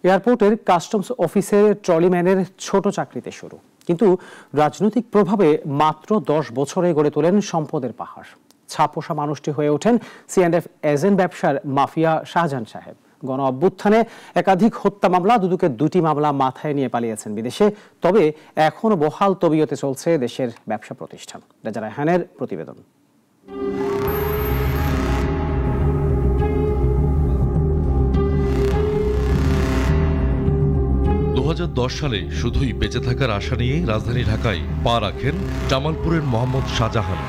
এয়ারপোর্টের কাস্টমস অফিসের ট্রলিম্যানের ছোট চাকরিতে শুরু, কিন্তু রাজনৈতিক প্রভাবে মাত্র 10 বছরে গড়ে তোলেন সম্পদের পাহাড়। ছাপোষা মানুষটি হয়ে ওঠেন C&F এজেন্ট ব্যবসার মাফিয়া শাহজাহান সাহেব। গণ অভ্যুত্থানে একাধিক হত্যা মামলা, দুদকে 2টি মামলা মাথায় নিয়ে পালিয়েছেন বিদেশে। তবে এখনো বহাল তবিয়তে চলছে দেশের ব্যবসা প্রতিষ্ঠান। রেজা রায়হানের প্রতিবেদন। 2010 সালে শুধুই বেঁচে থাকার আশা নিয়ে রাজধানী ঢাকায় পা রাখেন জামালপুরের মোহাম্মদ শাহজাহান।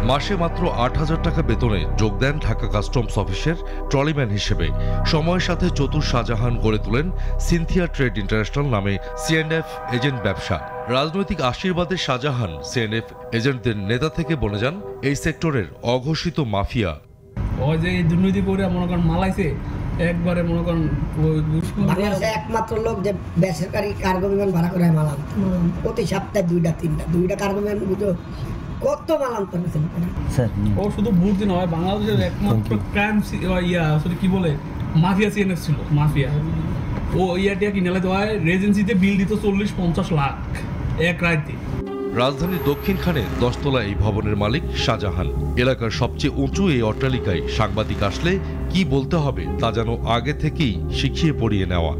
মাসে মাত্র 8,000 টাকা বেতনে যোগ দেন ঢাকা কাস্টমস অফিসের ট্রলিম্যান হিসেবে। সময়ের সাথে চতুর শাহজাহান গড়ে তোলেন সিনথিয়া ট্রেড ইন্টারন্যাশনাল নামে C&F এজেন্ট ব্যবসা। রাজনৈতিক আশীর্বাদের শাহজাহান C&F এজেন্টদের নেতা থেকে বনে যান এই সেক্টরের অঘোষিত মাফিয়া। ওই যে দুর্নীতি করে মনে করেন মালাইছে একবারে, মনে করেন বাংলাদেশে একমাত্র লোক যে বেসরকারি কার্গো বিমান ভাড়া করে মালাম, প্রতি সপ্তাহে 2টা কার্গো বিমান বুঝো কত মালাম করছেন। ও শুধু ভর্তি নয়, বাংলাদেশের একমাত্র ক্রাইম আসলে কি বলে মাফিয়া C&F ছিল, মাফিয়া। ও ইয়াটিয়া কিনে লাইতে হয়, রেজেন্সিতে বিল দিত 40-50 লাখ এক রাতে। রাজধানীর দক্ষিণখানে 10 তলা এই ভবনের মালিক শাহজাহান। এলাকার সবচেয়ে উঁচু এই অট্টালিকায় সাংবাদিক আসলে কি বলতে হবে তা যেন আগে থেকেই শিখিয়ে পড়িয়ে নেওয়া।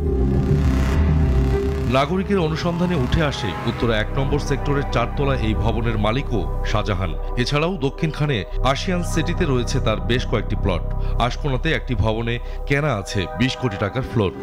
নাগরিকের অনুসন্ধানে উঠে আসে উত্তরা 1 নম্বর সেক্টরের 4 তলা এই ভবনের মালিকও শাহজাহান। এছাড়াও দক্ষিণখানে আশিয়ান সিটিতে রয়েছে তার বেশ কয়েকটি প্লট। আশকোনাতে একটি ভবনে কেনা আছে 20 কোটি টাকার ফ্লোর।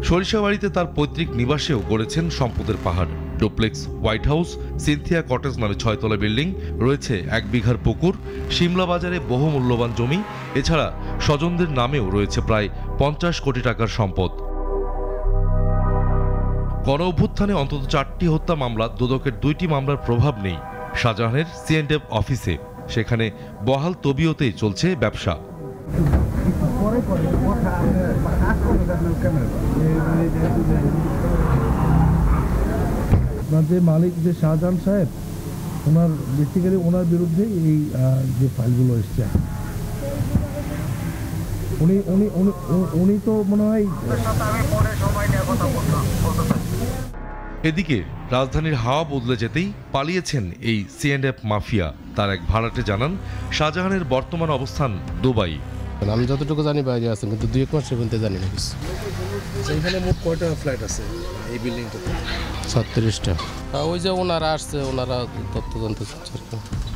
সরিষাবাড়িতে তার পৈতৃক নিবাসেও গড়েছেন সম্পদের পাহাড়। Duplex, White House, Cynthia cottage নামে 6 তলা বিল্ডিং, রয়েছে 1 বিঘার পুকুর, সিমলা বাজারে বহু মূল্যবান জমি। এছাড়া স্বজনদের নামেও রয়েছে প্রায় 50 কোটি টাকার সম্পদ। গণ অভ্যুত্থানে অন্তত 4টি হত্যা মামলা, দুদকের 2টি মামলার প্রভাব নেই শাহজাহানের C&F অফিসে। সেখানে বহাল তবিয়তেই চলছে ব্যবসা। যে মালিক যে শাহজাহান সাহেব, ওনার বেসিক্যালি ওনার বিরুদ্ধে এই যে ফাইলগুলো এসছে, উনি তো মনে হয়। এদিকে রাজধানীর হাওয়া বদলে যেতেই পালিয়েছেন এই C&F মাফিয়া। তার এক ভাড়াটে জানান শাহজাহানের বর্তমান অবস্থান দুবাই। আমি যতটুকু জানি বাইরে আছেন, কিন্তু 2-1 মাসের মধ্যে জানি না কিছু। এখানে মোট কয়টা ফ্ল্যাট আছে এই বিল্ডিংটাতে? 36টা। ওই যে ওনারা আসছে, ওনারা তথ্য জানতে চাচ্ছে,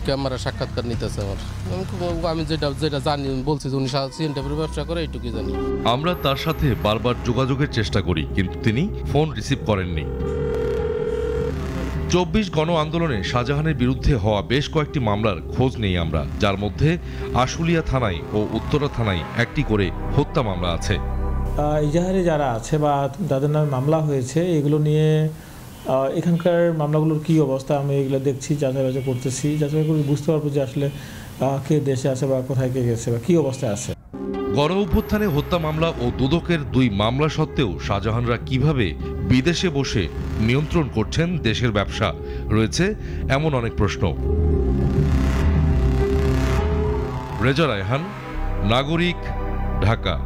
ক্যামেরা সাক্ষাৎকার নিতেছে আমার। আমি যেটা জানি বলছি যে উনি C&F ব্যবসা করে, এইটুকুই জানি। আমরা তার সাথে বারবার যোগাযোগের চেষ্টা করি, কিন্তু তিনি ফোন রিসিভ করেননি। 24 গণ আন্দোলনে শাহজাহানের বিরুদ্ধে হওয়া বেশ কয়েকটি মামলার খোঁজ নেই আমরা, যার মধ্যে আশুলিয়া থানায় ও উত্তরা থানায় 1টি করে হত্যা মামলা আছে। ইজাহারে যারা আছে বা যাদের নামে মামলা হয়েছে, এগুলো নিয়ে এখানকার মামলাগুলোর কি অবস্থা আমি এগুলো দেখছি, যাচাই বাছাই করতেছি। যাচাই করে বুঝতে পারবো যে আসলে কে দেশে আছে বা কোথায় কে গেছে বা কি অবস্থায় আছে। গণ অভ্যুত্থানে হত্যা মামলা ও দুদকের 2 মামলা সত্ত্বেও শাহজাহানরা কিভাবে বিদেশে বসে নিয়ন্ত্রণ করছেন দেশের ব্যবসা, রয়েছে এমন অনেক প্রশ্ন। রেজা রায়হান, নাগরিক, ঢাকা।